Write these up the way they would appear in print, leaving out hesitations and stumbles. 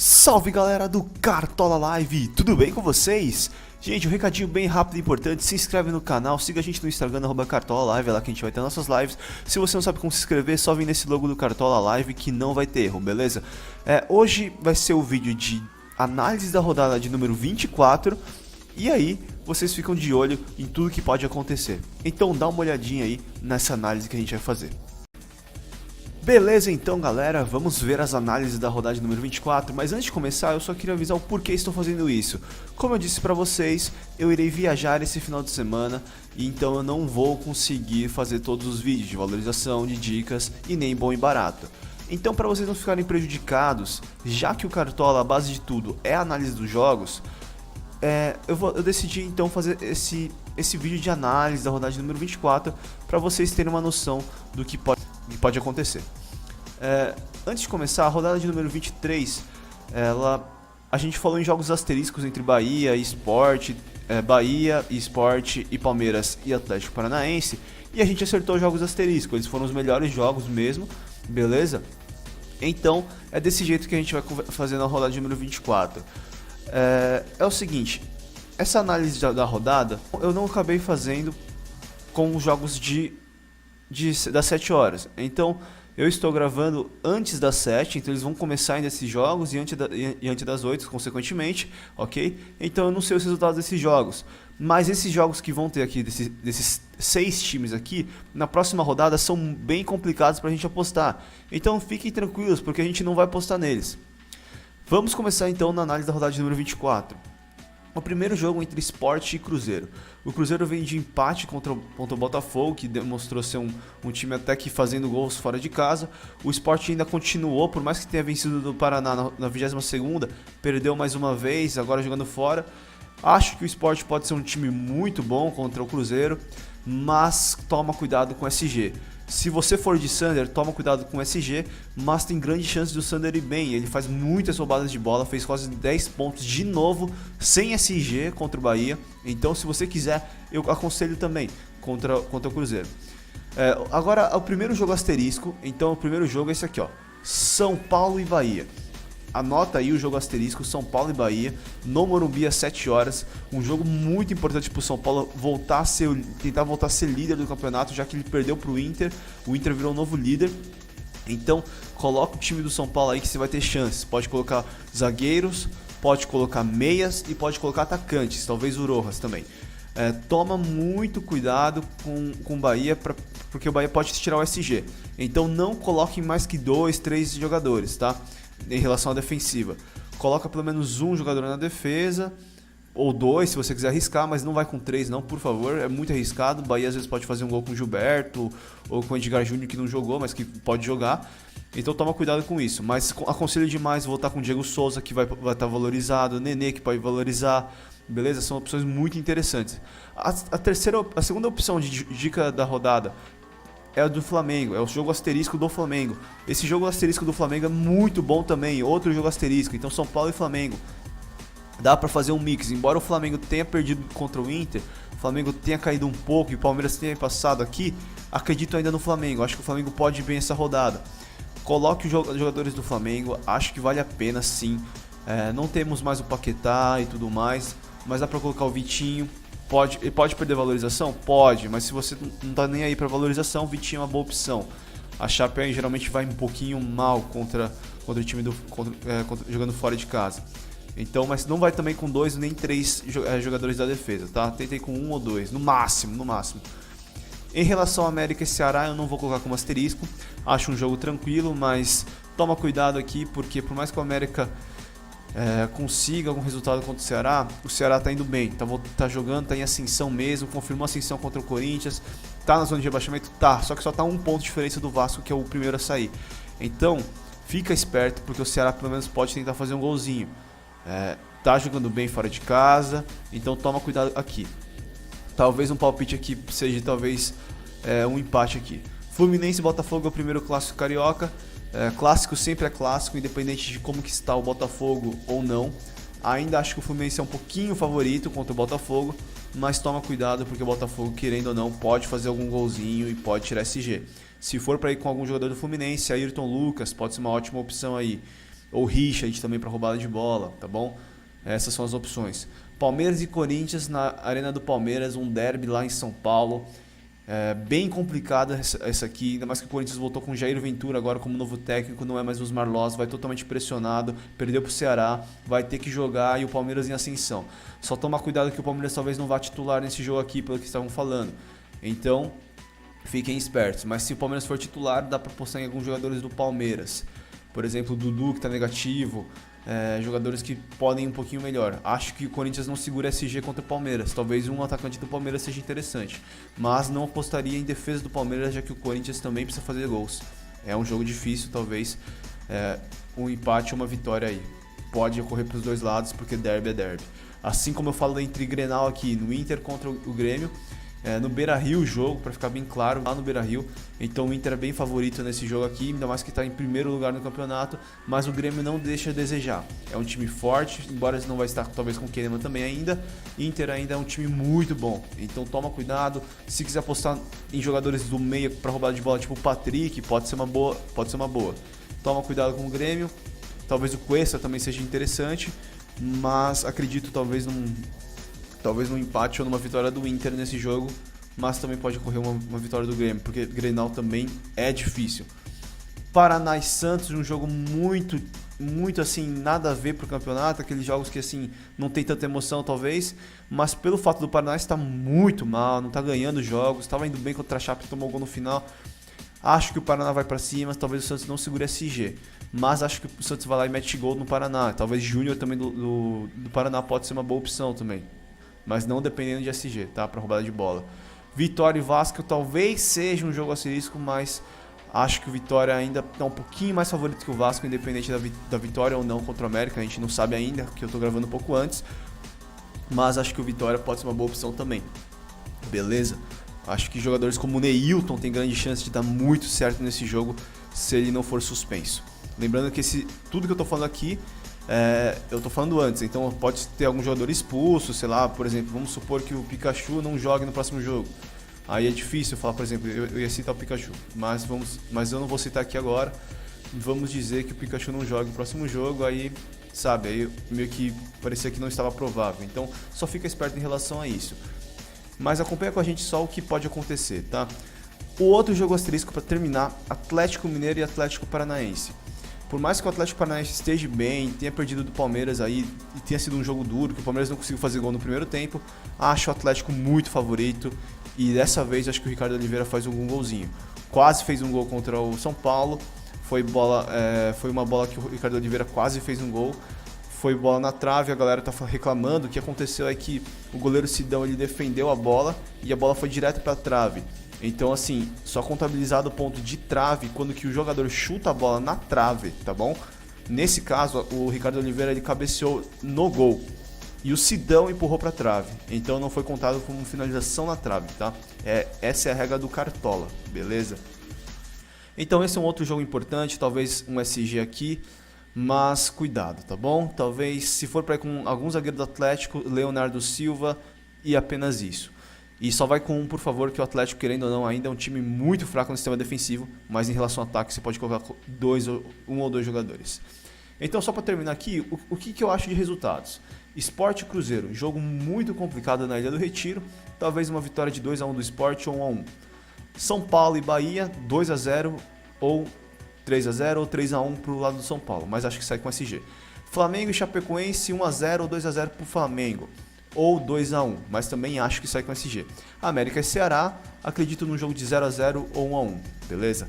Salve galera do Cartola Live, tudo bem com vocês? Gente, um recadinho bem rápido e importante, se inscreve no canal, siga a gente no Instagram, @Cartola Live, é lá que a gente vai ter nossas lives. Se você não sabe como se inscrever, só vem nesse logo do Cartola Live que não vai ter erro, beleza? Hoje vai ser o vídeo de análise da rodada de número 24, e aí vocês ficam de olho em tudo que pode acontecer. Então dá uma olhadinha aí nessa análise que a gente vai fazer. Beleza então galera, vamos ver as análises da rodada número 24, mas antes de começar eu só queria avisar o porquê estou fazendo isso. Como eu disse pra vocês, eu irei viajar esse final de semana, e então eu não vou conseguir fazer todos os vídeos de valorização, de dicas e nem bom e barato. Então para vocês não ficarem prejudicados, já que o Cartola, a base de tudo, é a análise dos jogos, eu decidi então fazer esse vídeo de análise da rodada número 24 para vocês terem uma noção do que pode acontecer. Antes de começar, a rodada de número 23, a gente falou em jogos asterísticos entre Bahia, Sport e Palmeiras e Atlético Paranaense, e a gente acertou jogos asterísticos, eles foram os melhores jogos mesmo, beleza? Então é desse jeito que a gente vai fazer na rodada de número 24. É o seguinte, essa análise da rodada eu não acabei fazendo com os jogos das 7 horas, então eu estou gravando antes das 7, então eles vão começar ainda esses jogos e antes das 8 consequentemente, ok? Então eu não sei os resultados desses jogos, mas esses jogos que vão ter aqui, desses 6 times aqui, na próxima rodada são bem complicados para a gente apostar, então fiquem tranquilos porque a gente não vai apostar neles. Vamos começar então na análise da rodada de número 24. O primeiro jogo entre Sport e Cruzeiro. O Cruzeiro vem de empate contra o Botafogo, que demonstrou ser um time até que fazendo gols fora de casa. O Sport ainda continuou, por mais que tenha vencido do Paraná na 22ª, perdeu mais uma vez, agora jogando fora. Acho que o Sport pode ser um time muito bom contra o Cruzeiro, mas toma cuidado com o SG. Se você for de Sander, toma cuidado com o SG, mas tem grande chance do Sander ir bem. Ele faz muitas roubadas de bola, fez quase 10 pontos de novo, sem SG contra o Bahia. Então se você quiser, eu aconselho também contra o Cruzeiro. Agora o primeiro jogo asterisco, então o primeiro jogo é esse aqui, ó, São Paulo e Bahia. Anota aí o jogo asterisco, São Paulo e Bahia, no Morumbi às 7 horas. Um jogo muito importante para o São Paulo tentar voltar a ser líder do campeonato, já que ele perdeu para o Inter virou um novo líder. Então coloca o time do São Paulo aí que você vai ter chances. Pode colocar zagueiros, pode colocar meias e pode colocar atacantes, talvez o Rojas também. Toma muito cuidado com o Bahia, porque o Bahia pode tirar o SG. Então não coloquem mais que 2, 3 jogadores, tá? Em relação à defensiva, coloca pelo menos um jogador na defesa, ou 2 se você quiser arriscar, mas não vai com 3 não, por favor, é muito arriscado. O Bahia às vezes pode fazer um gol com o Gilberto ou com o Edgar Júnior, que não jogou, mas que pode jogar, então toma cuidado com isso. Mas aconselho demais voltar com o Diego Souza, que vai estar valorizado, o Nenê, que pode valorizar, beleza? São opções muito interessantes. A segunda opção de dica da rodada é o do Flamengo, é o jogo asterisco do Flamengo. Esse jogo asterisco do Flamengo é muito bom também, outro jogo asterisco. Então São Paulo e Flamengo, dá pra fazer um mix. Embora o Flamengo tenha perdido contra o Inter, o Flamengo tenha caído um pouco e o Palmeiras tenha passado aqui, acredito ainda no Flamengo. Acho que o Flamengo pode ir bem essa rodada. Coloque os jogadores do Flamengo, acho que vale a pena sim. Não temos mais o Paquetá e tudo mais, mas dá pra colocar o Vitinho. Ele pode perder valorização? Pode, mas se você não tá nem aí pra valorização, o Vitinho é uma boa opção. A Chape geralmente vai um pouquinho mal contra o time jogando fora de casa. Então, mas não vai também com 2 nem 3 jogadores da defesa, tá? Tentei com 1 ou 2, no máximo. Em relação ao América e Ceará, eu não vou colocar como asterisco. Acho um jogo tranquilo, mas toma cuidado aqui, porque por mais que o América consiga algum resultado contra o Ceará tá indo bem, tá jogando, tá em ascensão mesmo, confirmou a ascensão contra o Corinthians, tá na zona de rebaixamento, só que só tá um ponto de diferença do Vasco, que é o primeiro a sair. Então, fica esperto, porque o Ceará pelo menos pode tentar fazer um golzinho. Tá jogando bem fora de casa, então toma cuidado aqui. Talvez um palpite aqui seja um empate aqui. Fluminense e Botafogo é o primeiro clássico carioca. Clássico sempre é clássico, independente de como que está o Botafogo ou não. Ainda acho que o Fluminense é um pouquinho favorito contra o Botafogo, mas toma cuidado porque o Botafogo, querendo ou não, pode fazer algum golzinho e pode tirar SG. Se for para ir com algum jogador do Fluminense, Ayrton Lucas pode ser uma ótima opção aí. ou Richard também para roubada de bola, tá bom? Essas são as opções. Palmeiras e Corinthians na Arena do Palmeiras, um derby lá em São Paulo. Bem complicada essa aqui, ainda mais que o Corinthians voltou com Jair Ventura agora como novo técnico, não é mais os Marlos, vai totalmente pressionado, perdeu pro Ceará, vai ter que jogar e o Palmeiras em ascensão. Só toma cuidado que o Palmeiras talvez não vá titular nesse jogo aqui, pelo que estavam falando. Então, fiquem espertos, mas se o Palmeiras for titular, dá para apostar em alguns jogadores do Palmeiras. Por exemplo, o Dudu, que está negativo, jogadores que podem ir um pouquinho melhor. Acho que o Corinthians não segura SG contra o Palmeiras. Talvez um atacante do Palmeiras seja interessante, mas não apostaria em defesa do Palmeiras, já que o Corinthians também precisa fazer gols. É um jogo difícil, talvez um empate ou uma vitória aí. Pode ocorrer para os dois lados, porque derby é derby. Assim como eu falo entre Grenal aqui, no Inter contra o Grêmio, no Beira-Rio o jogo, para ficar bem claro, lá no Beira-Rio. Então o Inter é bem favorito nesse jogo aqui, ainda mais que está em primeiro lugar no campeonato, mas o Grêmio não deixa a desejar. É um time forte, embora ele não vai estar talvez com o Kahneman também ainda, Inter ainda é um time muito bom. Então toma cuidado, se quiser apostar em jogadores do meio para roubada de bola, tipo o Patrick, pode ser uma boa. Toma cuidado com o Grêmio, talvez o Cuesta também seja interessante, mas acredito talvez num empate ou numa vitória do Inter nesse jogo, mas também pode ocorrer uma vitória do Grêmio, porque Grenal também é difícil. Paraná e Santos, um jogo muito assim, nada a ver pro campeonato, aqueles jogos que assim, não tem tanta emoção talvez, mas pelo fato do Paraná estar muito mal, não tá ganhando jogos, estava indo bem contra a Chape, tomou gol no final, acho que o Paraná vai para cima, talvez o Santos não segure SG, mas acho que o Santos vai lá e mete gol no Paraná, talvez Júnior também do Paraná pode ser uma boa opção também. Mas não dependendo de SG, tá? Para roubada de bola. Vitória e Vasco talvez seja um jogo asterisco, mas acho que o Vitória ainda está um pouquinho mais favorito que o Vasco, independente da vitória ou não contra o América. A gente não sabe ainda, que eu tô gravando um pouco antes. Mas acho que o Vitória pode ser uma boa opção também. Beleza? Acho que jogadores como o Neilton tem grande chance de dar muito certo nesse jogo, se ele não for suspenso. Lembrando que tudo que eu tô falando aqui, eu tô falando antes, então pode ter algum jogador expulso, sei lá, por exemplo, vamos supor que o Pikachu não jogue no próximo jogo. Aí é difícil falar, por exemplo, eu ia citar o Pikachu, mas eu não vou citar aqui agora. Vamos dizer que o Pikachu não jogue no próximo jogo, aí, sabe, aí meio que parecia que não estava provável. Então, só fica esperto em relação a isso. Mas acompanha com a gente só o que pode acontecer, tá? O outro jogo asterisco para terminar, Atlético Mineiro e Atlético Paranaense. Por mais que o Atlético Paranaense esteja bem, tenha perdido do Palmeiras aí e tenha sido um jogo duro, que o Palmeiras não conseguiu fazer gol no primeiro tempo, acho o Atlético muito favorito e dessa vez acho que o Ricardo Oliveira faz um golzinho. Quase fez um gol contra o São Paulo, foi uma bola que o Ricardo Oliveira quase fez um gol, foi bola na trave, a galera tá reclamando. O que aconteceu é que o goleiro Sidão ele defendeu a bola e a bola foi direto para a trave. Então, assim, só contabilizado o ponto de trave quando que o jogador chuta a bola na trave, tá bom? Nesse caso, o Ricardo Oliveira ele cabeceou no gol e o Sidão empurrou para a trave. Então não foi contado como finalização na trave, tá? Essa é a regra do Cartola, beleza? Então esse é um outro jogo importante, talvez um SG aqui, mas cuidado, tá bom? Talvez, se for para ir com algum zagueiro do Atlético, Leonardo Silva e apenas isso. E só vai com um, por favor, que o Atlético, querendo ou não, ainda é um time muito fraco no sistema defensivo, mas em relação ao ataque você pode colocar um ou dois jogadores. Então, só para terminar aqui, o que eu acho de resultados? Sport e Cruzeiro, jogo muito complicado na Ilha do Retiro, talvez uma vitória de 2-1 do Sport ou 1-1. São Paulo e Bahia, 2-0 ou 3-0 ou 3-1 para o lado do São Paulo, mas acho que sai com SG. Flamengo e Chapecoense, 1-0 ou 2-0 para o Flamengo. Ou 2-1, mas também acho que sai com SG. América e Ceará, acredito num jogo de 0-0 ou 1-1, beleza?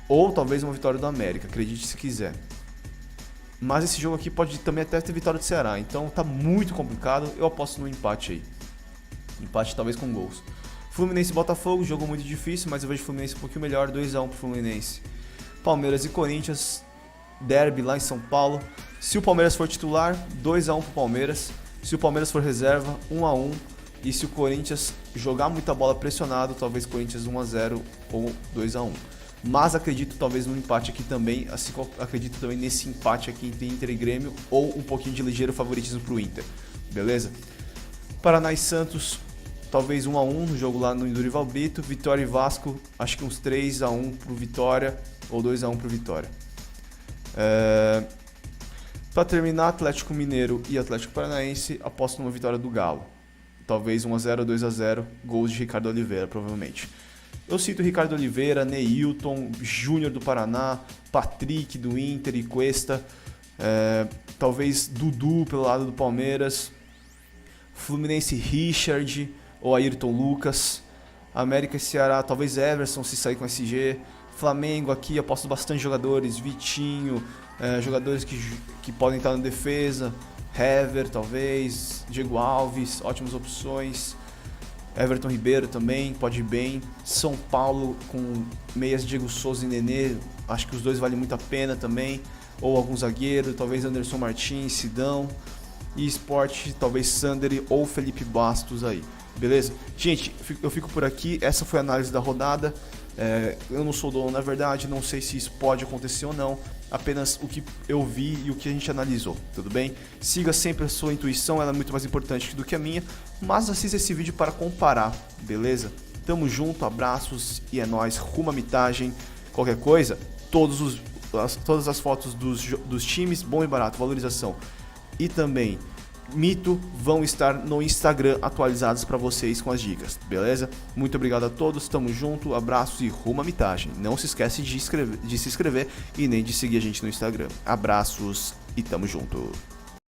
Ou talvez uma vitória do América, acredite se quiser. Mas esse jogo aqui pode também até ter vitória do Ceará, então tá muito complicado, eu aposto no empate aí. Empate talvez com gols. Fluminense e Botafogo, jogo muito difícil, mas eu vejo o Fluminense um pouquinho melhor, 2-1 pro Fluminense. Palmeiras e Corinthians, derby lá em São Paulo. Se o Palmeiras for titular, 2-1 pro Palmeiras. Se o Palmeiras for reserva, 1-1. E se o Corinthians jogar muita bola pressionado, talvez Corinthians 1-0 ou 2-1. Mas acredito talvez no empate aqui também, assim como acredito também nesse empate aqui entre Inter e Grêmio, ou um pouquinho de ligeiro favoritismo pro Inter. Beleza? Paraná e Santos, talvez 1-1 no jogo lá no Dorival Brito. Vitória e Vasco, acho que uns 3-1 pro Vitória ou 2-1 pro Vitória. Para terminar, Atlético Mineiro e Atlético Paranaense, aposto numa vitória do Galo. Talvez 1-0, 2-0, gols de Ricardo Oliveira, provavelmente. Eu cito Ricardo Oliveira, Neilton, Júnior do Paraná, Patrick do Inter e Cuesta, talvez Dudu pelo lado do Palmeiras, Fluminense Richard ou Ayrton Lucas, América e Ceará, talvez Everson se sair com SG, Flamengo aqui, aposto bastante jogadores, Vitinho, jogadores que podem estar na defesa, Hever talvez, Diego Alves, ótimas opções, Everton Ribeiro também, pode ir bem, São Paulo com meias Diego Souza e Nenê, acho que os dois valem muito a pena também, ou algum zagueiro, talvez Anderson Martins, Sidão, e Sport, talvez Sander ou Felipe Bastos aí, beleza? Gente, eu fico por aqui, essa foi a análise da rodada. Eu não sou dono na verdade, não sei se isso pode acontecer ou não, apenas o que eu vi e o que a gente analisou, tudo bem? Siga sempre a sua intuição, ela é muito mais importante do que a minha, mas assista esse vídeo para comparar, beleza? Tamo junto, abraços e é nóis, rumo à mitagem, qualquer coisa, todas as fotos dos times, bom e barato, valorização e também Mito vão estar no Instagram atualizados para vocês com as dicas, beleza? Muito obrigado a todos, tamo junto, abraços e rumo à mitagem. Não se esquece de se inscrever e nem de seguir a gente no Instagram. Abraços e tamo junto.